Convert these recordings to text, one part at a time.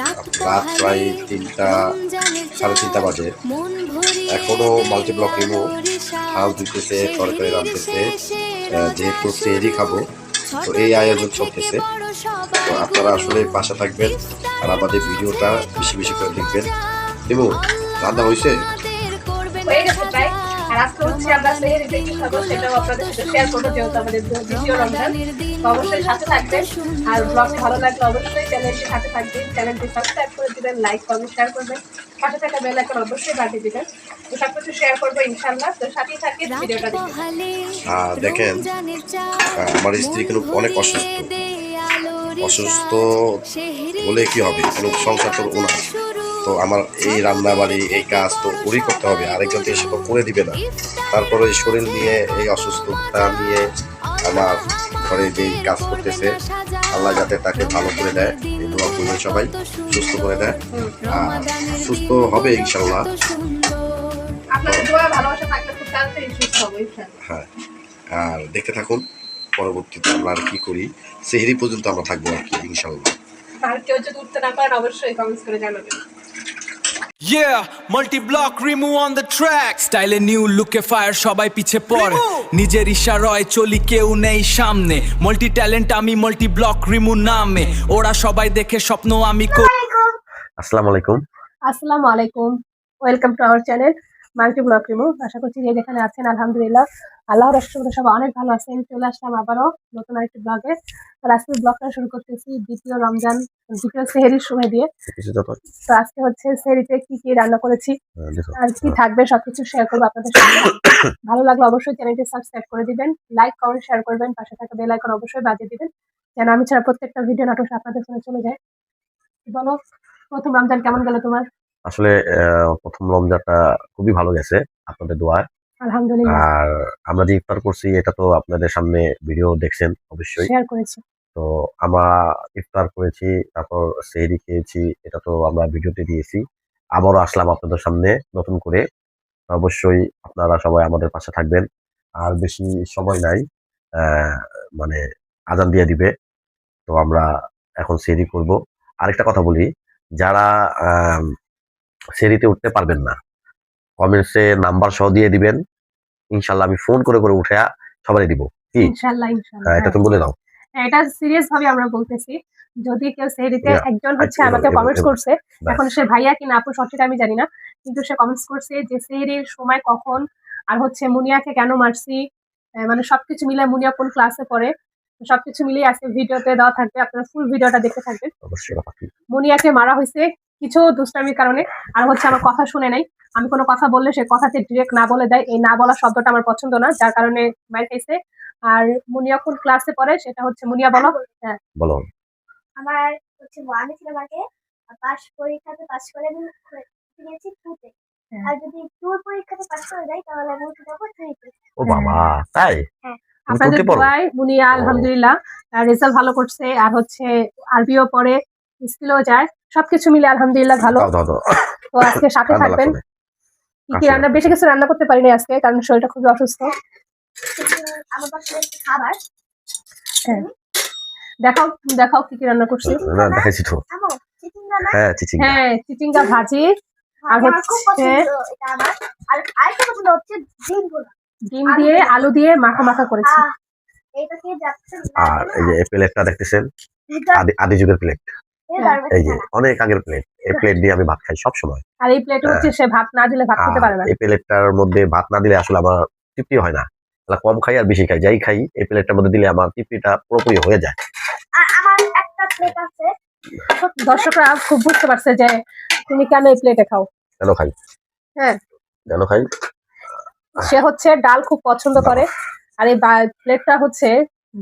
রাত প্রায় 3টা সাড়ে 3টা বাজে, এখনো মাল্টিব্লক রিমু হাল দিতেছে, তরকারি রাঁধতেছে, যেহেতু সেহরি খাবো তো এই আয়োজন চলতেছে। তো আপনারা আসলে পাশে থাকবেন আর আমাদের ভিডিওটা বেশি বেশি করে দেখবেন। এবং রান্না হয়েছে হয়ে গেছে প্রায়। আর আজকে হচ্ছে আমরা সেহরি দেখে খাবো, সেটাও আপনাদের সাথে শেয়ার করবো, যেহেতু আমাদের দ্বিতীয় রমজান। তো অবশ্যই সাথে থাকবেন, আর ব্লগটি ভালো লাগলে অবশ্যই চ্যানেলটির সাথে থাকবেন, চ্যানেলটি সাবস্ক্রাইব করে দিবেন, লাইক কমেন্ট শেয়ার করবেন, পাশে থাকা বেল আইকন অবশ্যই বাজিয়ে দিবেন। তো সবকিছু শেয়ার করবো ইনশাআল্লাহ। তো সাথেই থাকেন, ভিডিওটা দেখেন আমার স্ত্রী কিন্তু অনেক অসুস্থ। অসুস্থ বলে কি হবে, কোনো সংসার তো ওনার। তো আমার এই রান্না বাড়ি এই কাজ তো ওরই করতে হবে, আরেকজন এসে তো করে দিবে না। তারপরে এই শরীর নিয়ে এই অসুস্থতা নিয়ে আমার ঘরে যেই কাজ করতেছে, আল্লাহ যাতে তাকে ভালো করে দেয়, এই দোয়া করবেন সবাই, সুস্থ করে দেয়, আর সুস্থ হবে ইনশাল্লাহ। হ্যাঁ, আর দেখতে থাকুন পরবর্তীতে আমরা আর কি করি। সেহরি পর্যন্ত আমরা থাকবো আর কি ইনশাল্লাহ। আর কেউ যদি উঠতে না পারেন অবশ্যই কমেন্টস করে জানাবেন। Yeah, multi-block remove on the track. Style a new look e fire সবাই পিছে পড়ে, নিজের ইশারায় চলি কেউ নেই সামনে। মাল্টি ট্যালেন্ট আমি, মাল্টি ব্লক রিমু নামে, ওরা সবাই দেখে স্বপ্ন আমি। আসসালামু আলাইকুম। আসসালামু আলাইকুম, welcome to our channel multi vlog Rimu. আশা করছি যে যেখানে আছেন আলহামদুলিল্লাহ আল্লাহর রহমতে সবাই অনেক ভালো আছেন। চলে আসলাম আবারও নতুন আরেকটি ব্লগে। আর আজকে ব্লগটা শুরু করতেছি দ্বিতীয় রমজান, দ্বিতীয় সেহরির সময় দিয়ে। তো আজকে হচ্ছে সেহরিতে কি কি রান্না করেছি আর কি থাকবে সবকিছু শেয়ার করবো আপনাদের সাথে। ভালো লাগলে অবশ্যই চ্যানেলটি সাবস্ক্রাইব করে দিবেন, লাইক কমেন্ট শেয়ার করবেন, পাশে থাকা বেল আইকন অবশ্যই বাজিয়ে দিবেন, যেন আমি ছাড়া প্রত্যেকটা ভিডিও নোটিফিকেশন আপনাদের ফোনে চলে যায়। বলো, প্রথম রমজান কেমন গেল তোমার? আসলে প্রথম রমজানটা খুবই ভালো গেছে আপনাদের দোয়ায়, আলহামদুলিল্লাহ। আর আমরা যে ইফতার করছি এটা তো আপনাদের সামনে ভিডিও দেখছেন অবশ্যই, শেয়ার করেছি। তো আমরা ইফতার করেছি, তারপর সেহরি খেয়েছি, এটা তো আমরা ভিডিওতে দিয়েছি। আবারও আসলাম আপনাদের সামনে নতুন করে। অবশ্যই আপনারা সবাই আমাদের পাশে থাকবেন। আর বেশি সময় নাই, মানে আজান দিয়ে দিবে, তো আমরা এখন সেহরি করব। আরেকটা কথা বলি, যারা সেহরিতে উঠতে পারবেন না কমেন্টসে নাম্বার সহ দিয়ে দিবেন, ইনশাল্লাহ আমি ফোন করে করে উঠে সবাই দিব। কি ইনশাআল্লাহ ইনশাআল্লাহ, এটা তুমি বলে দাও। এটা সিরিয়াস ভাবে আমরা বলতেছি। যদি কেউ সেহরিতে একজন হচ্ছে আমাকে কমেন্টস করছে, এখন সে ভাইয়া কি না আপু সঠিক আমি জানি না, কিন্তু সে কমেন্টস করছে যে সেহরির সময় কখন, আর হচ্ছে মুনিয়াকে কেন মারছি, মানে সবকিছু মিলে মুনিয়া কোন ক্লাসে পড়ে, সবকিছু মিলিয়ে আজকে ভিডিওতে দেওয়া থাকবে, আপনারা ফুল ভিডিওটা দেখতে থাকবেন। মুনিয়াকে মারা হয়েছে কিছু দুষ্টামির কারণে, আর হচ্ছে আমার কথা শুনে নাই। আমি কোনো কথা বললে সে কথাতে ডিরেক্ট না বলে দেয়, এই না বলা শব্দটা আমার পছন্দ না, যার কারণে মার খাইছে। আর মুনিয়া কোন ক্লাসে পড়ে সেটা হচ্ছে মুনিয়া বলো। হ্যাঁ বলো। আমার হচ্ছে আমি ছিলাম আগে পাস পরীক্ষাতে পাস করে আমি গেছি টুতে, আর যদি টুর পরীক্ষাতে পাস করে যাই তাহলে আমি উঠে যাবো থ্রিতে। ও বাবা, তাই? হ্যাঁ, আপনাদের দোয়ায় মুনিয়া আলহামদুলিল্লাহ রেজাল্ট ভালো করছে, আর হচ্ছে আরবিও পড়ে, স্কুলেও যায়, সবকিছু মিলে আলহামদুলিল্লাহ ভালো। তো আজকে সাথে থাকবেন। কি কি রান্না, বেশি কিছু রান্না করতে পারিনি আজকে কারণ শরীরটা খুবই অসুস্থ। আমার পাশে খাবার দেখাও দেখাও কি কি রান্না করছি। দেখাইছি তো। হ্যাঁ, চিচিঙ্গা। হ্যাঁ, চিচিঙ্গা ভাজি, আর হচ্ছে ডিম দিয়ে আলু দিয়ে মাখা মাখা করেছি। আর এই যে প্লেটটা দেখতেছেন, আদি যুগের প্লেট, এই যে অনেক আগের প্লেট, এই প্লেট দিয়ে আমি ভাত খাই সব সময়। আর এই প্লেটে হচ্ছে সে ভাত না দিলে ভাত খেতে পারে না। এই প্লেটটার মধ্যে ভাত না দিলে আসলে আমার তৃপ্তি হয় না, কম খাই আর বেশি খাই, যাই খাই এই প্লেটটার মধ্যে দিলে আমার তৃপ্তিটা পুরোপুরি হয়ে যায়। আমার একটা প্লেট আছে। দর্শকরা খুব বুঝতে পারছে যে তুমি কেন এই প্লেটে খাও। কেন খাই? হ্যাঁ, কেন খাই? সে হচ্ছে ডাল খুব পছন্দ করে, আর এই প্লেটটা হচ্ছে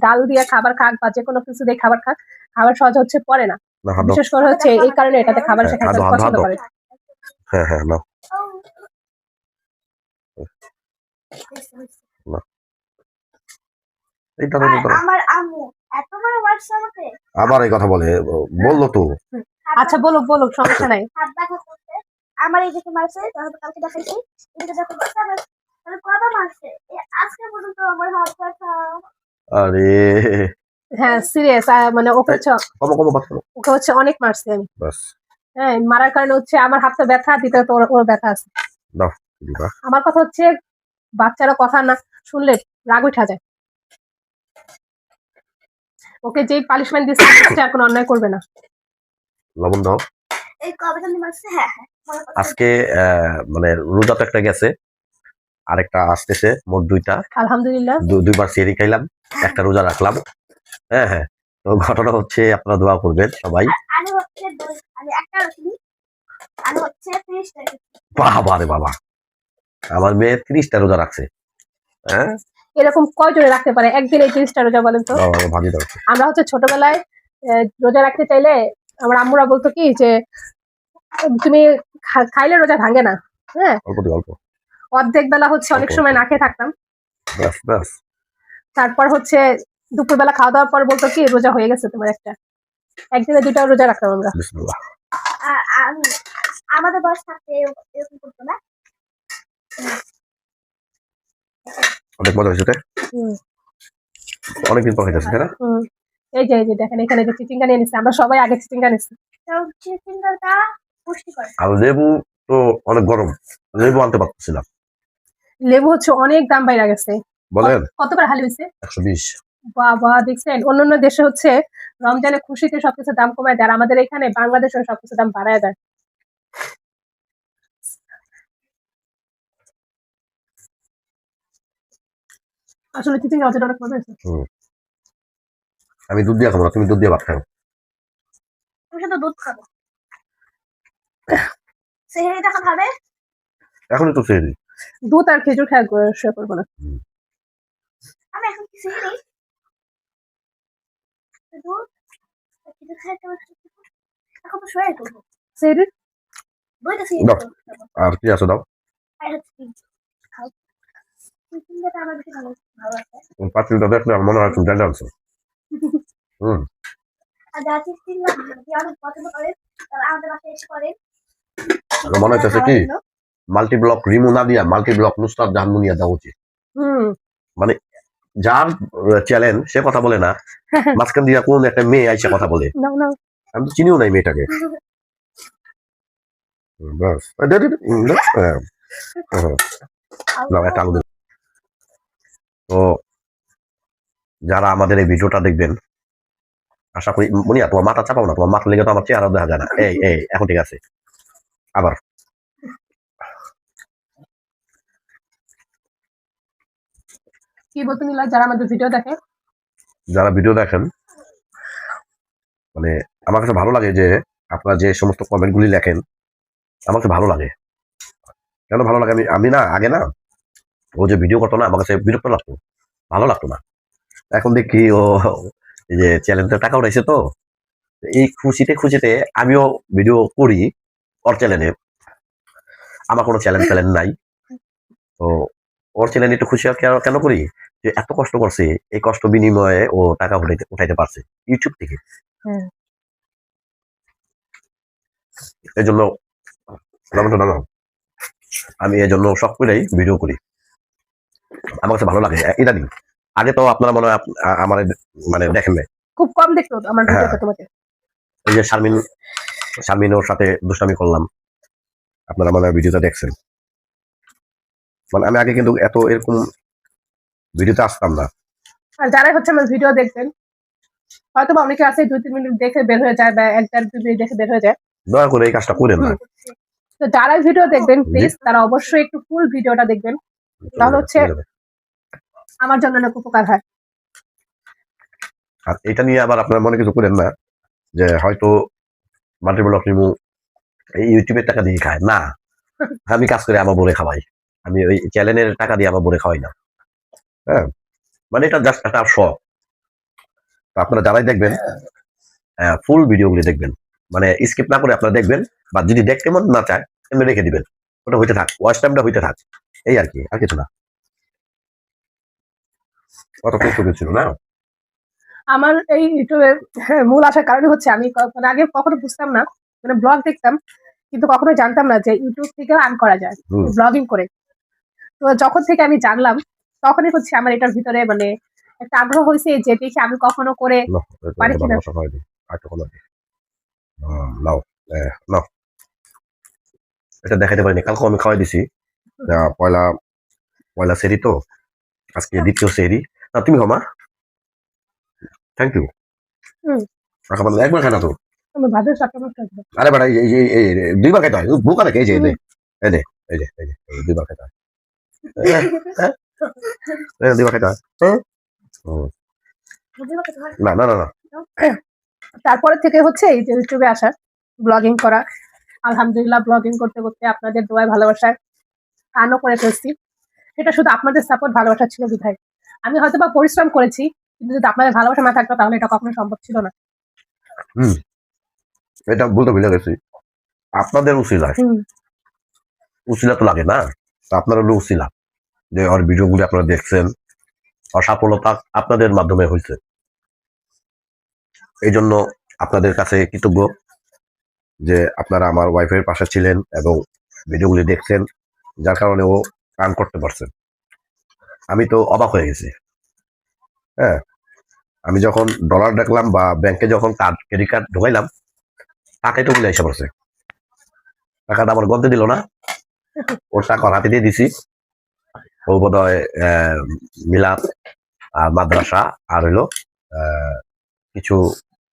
ডাল দিয়ে খাবার খাক বা যে কোনো কিছু দিয়ে খাবার খাক, খাবার সহজ হচ্ছে পরে না, বিশেষ করে হচ্ছে এই কারণে এটাতে খাবার সে খাইতে পছন্দ করে। হ্যাঁ হ্যাঁ, নাও। আমার আম্মু এত বড় মারছে আমাকে, আবার এই কথা বললো তো। আচ্ছা বলো বলো, সমস্যা নাই। হাত ব্যথা করতে আমার এই যে মারছে, তাহলে কালকে দেখাইছি এটা যখন আমার কত মারছে আজকে পর্যন্ত আমার হাত ব্যথা। আরে হ্যাঁ সিরিয়াস, মানে ওকে হচ্ছে কমো কমো বাদ করো ওকে হচ্ছে অনেক মারছি আমি। বাস হ্যাঁ, মারার কারণে হচ্ছে আমার হাতটা ব্যথা, দ্বিতীয়ত ওর ব্যথা আছে। দাও দিবা আমার কথা হচ্ছে বাচ্চারা কথা না শুনলে রাগ উঠা যায়। ওকে যেই পানিশমেন্ট দিচ্ছে আর কোনো অন্যায় করবে না। লবণ দাও। এই কবে জানি মারছে, হ্যাঁ হ্যাঁ মনে পড়ছে। আজকে মানে রোজা তো একটা গেছে, আরেকটা আসতেছে, মোট 2টা। আলহামদুলিল্লাহ। দুইবার সেহরি খাইলাম, একটা রোজা রাখলাম। হ্যাঁ হ্যাঁ। তো ঘটনা হচ্ছে আপনারা দোয়া করবেন সবাই। আমি হচ্ছে আমি একটা রাখিনি, আমি হচ্ছে 30 টাকা। বাবা রে বাবা, আমার মেয়ে 30টা রোজা রাখছে। হ্যাঁ এরকম কয়জনে রাখতে পারে একদিনে 30টা রোজা বলেন তো? দাও, আমাকে ভাজি দাও। আমরা হচ্ছে ছোটবেলায় রোজা রাখতে চাইলে আমার আম্মুরা বলতো কি যে তুমি খাইলে রোজা ভাঙে না। হ্যাঁ, অল্প দিও, অল্প। অর্ধেক বেলা হচ্ছে অনেক সময় না খেয়ে থাকতাম। ব্যাস ব্যাস। তারপর হচ্ছে দুপুরবেলা খাওয়া দাওয়ার পর বলতো কি রোজা হয়ে গেছে তোমার একটা। একদিনে 2টা রোজা রাখতাম আমরা। বিসমিল্লাহ। আমি আমাদের বয়স থাকতে এরকম করতো না। অনেক মজা হয়েছে, হুম, অনেকদিন পর খাইতেছে, তাই না? হুম। এই যে দেখেন এখানে যে চিচিঙ্গা নিয়ে নিচ্ছে, আমরা সবাই আগে চিচিঙ্গা নিচ্ছি। কারণ চিকেনটা পুষ্টিকর। আর লেবু তো অনেক গরম, লেবু আনতে পারতেছিলাম। লেবু হচ্ছে অনেক দাম বাইরে গেছে। বলেন কত করে হালি হয়েছে? 120। বাবা, দেখছেন অন্যান্য দেশে হচ্ছে রমজানে খুশিতে সবকিছু দাম কমায় দেয়, আর আমাদের এখানে বাংলাদেশে সবকিছু দাম বাড়ায় দেয়। আসলে চিচিঙ্গা হচ্ছে অনেক মজা হয়েছে। আমি দুধ দিয়ে খাবো না, তুমি দুধ দিয়ে ভাত খাও। আমি শুধু দুধ খাবো। সেহেরি যখন হবে এখনই তো সেহরি। দুধ আর খেজুর খাওয়া শুয়ে করবো না। আমি এখন কি সেহেরি দুধ কিছু খাইতে এখন তো শুয়ে করবো। সেহরি দুইটা সেহেরি দাও। আর কি আছে দাও। আর হচ্ছে খাও চিকেনটা আমার বেশি ভালো ভালো আছে। পাতিলটা দেখলে আমার মনে হয় তুমি জানতে আনছো। আর যারা চিকেন যদি অনেক পছন্দ করেন তারা আমাদের বাসায় এসে করেন। আমার মনে হচ্ছে কি মাল্টি ব্লক রিমু না দিয়া মাল্টি ব্লক নুসরাত জাহান মুনিয়া দেওয়া উচিত। মানে যার চ্যালেঞ্জ সে কথা বলে না, মাঝখান দিয়া কোন একটা মেয়ে আইসা কথা বলে। আমি তো চিনিও নাই মেয়েটাকে। ব্যাস। নাও একটা আলু দিন। তো যারা আমাদের এই ভিডিওটা দেখবেন, আশা করি মুনিয়া তোমার মাথা চাপাও না, তোমার মাথা লেগে তো আমার চেহারা দেখা যায় না। এই এই এখন ঠিক আছে। আবার কি বলতে নিলা যারা আমাদের ভিডিও দেখে, যারা ভিডিও দেখেন, মানে আমার কাছে ভালো লাগে যে আপনারা যে সমস্ত কমেন্ট গুলি লেখেন, আমার কাছে ভালো লাগে। কেন ভালো লাগে? আমি না আগে না ও যে ভিডিও করতো না, আমার কাছে বিরক্ত লাগতো, ভালো লাগতো না। এখন দেখি ও এই যে চ্যানেলটা টাকা উঠাইছে, তো এই খুশিতে খুশিতে আমিও ভিডিও করি ওর চ্যানেলে। আমার কোনো চ্যালেঞ্জ ফ্যালেঞ্জ নাই, তো ওর চ্যানেলে একটু খুশি কেন করি যে এত কষ্ট করছে, এই কষ্ট বিনিময়ে ও টাকা উঠাইতে পারছে ইউটিউব থেকে। এই জন্য আমি এই জন্য শখ করেই ভিডিও করি, আমার কাছে ভালো লাগে ইদানিং। আগে তো আপনারা মনে হয় আমার মানে দেখেন নাই, খুব কম দেখতো আমার ভিডিওটা তোমাকে। এই যে শারমিন ওর সাথে দুষ্টামি করলাম, আপনারা মনে হয় ভিডিওটা দেখছেন। মানে আমি আগে কিন্তু এত এরকম ভিডিওতে আসতাম না। আর যারাই হচ্ছে আমার ভিডিও দেখবেন, হয়তো বা অনেকে আছে 2-3 মিনিট দেখে বের হয়ে যায়, বা 1-2 মিনিট দেখে বের হয়ে যায়। দয়া করে এই কাজটা করেন না। তো যারাই ভিডিও দেখবেন প্লিজ তারা অবশ্যই একটু ফুল ভিডিওটা দেখবেন, তাহলে হচ্ছে আমার জন্য অনেক উপকার হয়। আর এটা নিয়ে আবার আপনারা মনে কিছু করেন না যে হয়তো মাল্টিপ্ল রিমু এই ইউটিউবের টাকা দিয়ে খায় না। আমি কাজ করে আমার বোরে খাওয়াই, আমি ওই চ্যানেলের টাকা দিয়ে আমার বোরে খাওয়াই না। হ্যাঁ, মানে এটা জাস্ট একটা শখ। আপনারা যারাই দেখবেন ফুল ভিডিওগুলি দেখবেন, মানে স্কিপ না করে আপনারা দেখবেন, বা যদি দেখতে মন না চায় এমনি রেখে দিবেন, ওটা হইতে থাক, ওয়াচ টাইমটা হইতে থাক, এই আর কি, আর কিছু না। অত কষ্ট ছিল না। আমার এই ইউটিউবের মূল আসার কারণ হচ্ছে আমি মানে আগে কখনো বুঝতাম না, মানে ব্লগ দেখতাম কিন্তু কখনো জানতাম না যে ইউটিউব থেকে আর্ন করা যায় ব্লগিং করে। তো যখন থেকে আমি জানলাম তখনই হচ্ছে আমার এটার ভিতরে মানে একটা আগ্রহ হয়েছে যে দেখি আমি কখনো করে নাও, এটা পারি এটা কিনা। ভালোবাসা হয় নি। আরেকটু কোনো দিই। নাও, নাও। এটা দেখাইতে পারিনি। কালকেও আমি খাওয়াই দিছি। পয়লা পয়লা সেহরি তো। আজকে দ্বিতীয় সেহরি। না তুমি খাও মা। Thank you. হুম। একবার খাই না তো। আমি ভাবি সবটা নষ্ট হয়ে যাবে। আরে বেটা এই দুইবার খাইতে হয়। বোকা নাকি? এই যে এই যে এই যে এই যে এই যে দুইবার খাইতে হয়। দুইবার খাইতে হয়। হুম। না না না না। তারপরে থেকে হচ্ছে এই যে ইউটিউবে আসা, ব্লগিং করা। আলহামদুলিল্লাহ ব্লগিং করতে করতে আপনাদের দোয়ায় ভালোবাসায় আনও করে ফেলছি। এটা শুধু আপনাদের সাপোর্ট ভালোবাসা ছিল বিধায়। আমি হয়তোবা পরিশ্রম করেছি, কিন্তু যদি আপনাদের ভালোবাসা না থাকতো তাহলে এটা কখনো সম্ভব ছিল না। হুম। এটা বলতে ভুলে গেছি। আপনাদের উসিলায়। উসিলা তো লাগে না? তো আপনার হলো উসিলা। যে ওর ভিডিওগুলি আপনারা দেখছেন। ওর সফলতা আপনাদের মাধ্যমে হয়েছে। এই জন্য আপনাদের কাছে কৃতজ্ঞ যে আপনারা আমার ওয়াইফের পাশে ছিলেন এবং ভিডিওগুলি দেখছেন, যার কারণে ও কাম করতে পারছেন। আমি তো অবাক হয়ে গেছি। হ্যাঁ, আমি যখন ডলার দেখলাম বা ব্যাংকে যখন ক্রেডিট কার্ড ঢোকাইলাম, টাকাই তো বলে এসে পড়ছে। টাকাটা আমার গন্তে দিল না, ওর টাকা ওর হাতে দিয়ে দিছি। ও বোধ হয় মিলাদ আর মাদ্রাসা আর হইলো কিছু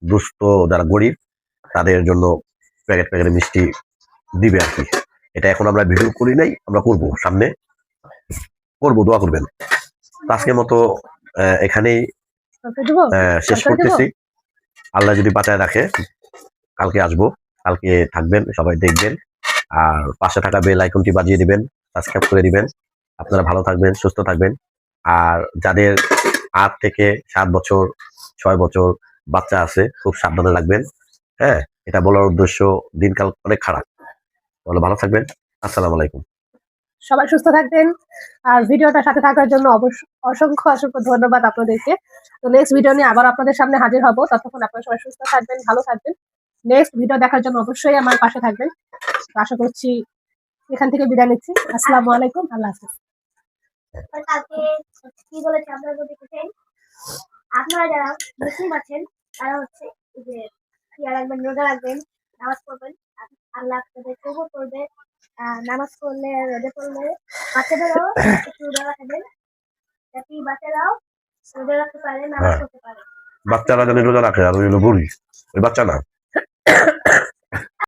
দুস্থ যারা গরিব তাদের জন্য প্যাকেট প্যাকেট মিষ্টি দিবে আর কি। এটা এখন আমরা ভিডিও করি নাই, আমরা করবো সামনে করবো, দোয়া করবেন। তো আজকের মতো এখানেই শেষ করতেছি। আল্লাহ যদি বাঁচায় রাখে কালকে আসবো, কালকে থাকবেন, সবাই দেখবেন। আর পাশে থাকা বেল আইকনটি বাজিয়ে দিবেন, সাবস্ক্রাইব করে দিবেন। আপনারা ভালো থাকবেন, সুস্থ থাকবেন। আর যাদের 8 থেকে 7 বছর 6 বছর বাচ্চা আছে খুব সাবধানে রাখবেন। হ্যাঁ, এটা বলার উদ্দেশ্য দিনকাল অনেক খারাপ। তাহলে ভালো থাকবেন। আসসালামু আলাইকুম। সবাই সুস্থ থাকবেন। আর ভিডিওটা সাথে থাকার জন্য অসংখ্য অসংখ্য ধন্যবাদ আপনাদেরকে। তো নেক্সট ভিডিও নিয়ে আবার আপনাদের সামনে হাজির হব। ততক্ষণ আপনারা সবাই সুস্থ থাকবেন, ভালো থাকবেন। নেক্সট ভিডিও দেখার জন্য অবশ্যই আমার পাশে থাকবেন। তো আশা করছি এখান থেকে বিদায় নিচ্ছি। আসসালামু আলাইকুম, আল্লাহ হাফেজ। কালকে কি বলেছে আপনারা যদি দেখেন, আপনারা যারা মুসলিম আছেন তারা হচ্ছে এই যে ইয়া রাখবেন, রোজা রাখবেন, নামাজ পড়বেন, আল্লাহ আপনাদের কবুল করবে। নামাজ পড়লে, রোজা পড়লে বাচ্চাদেরও একটু রোজা রাখবেন, যাতে বাচ্চারাও রোজা রাখতে পারে, নামাজ পড়তে পারে। বাচ্চারা যদি রোজা রাখে আর ওই হলো বুড়ি, ওই বাচ্চা না।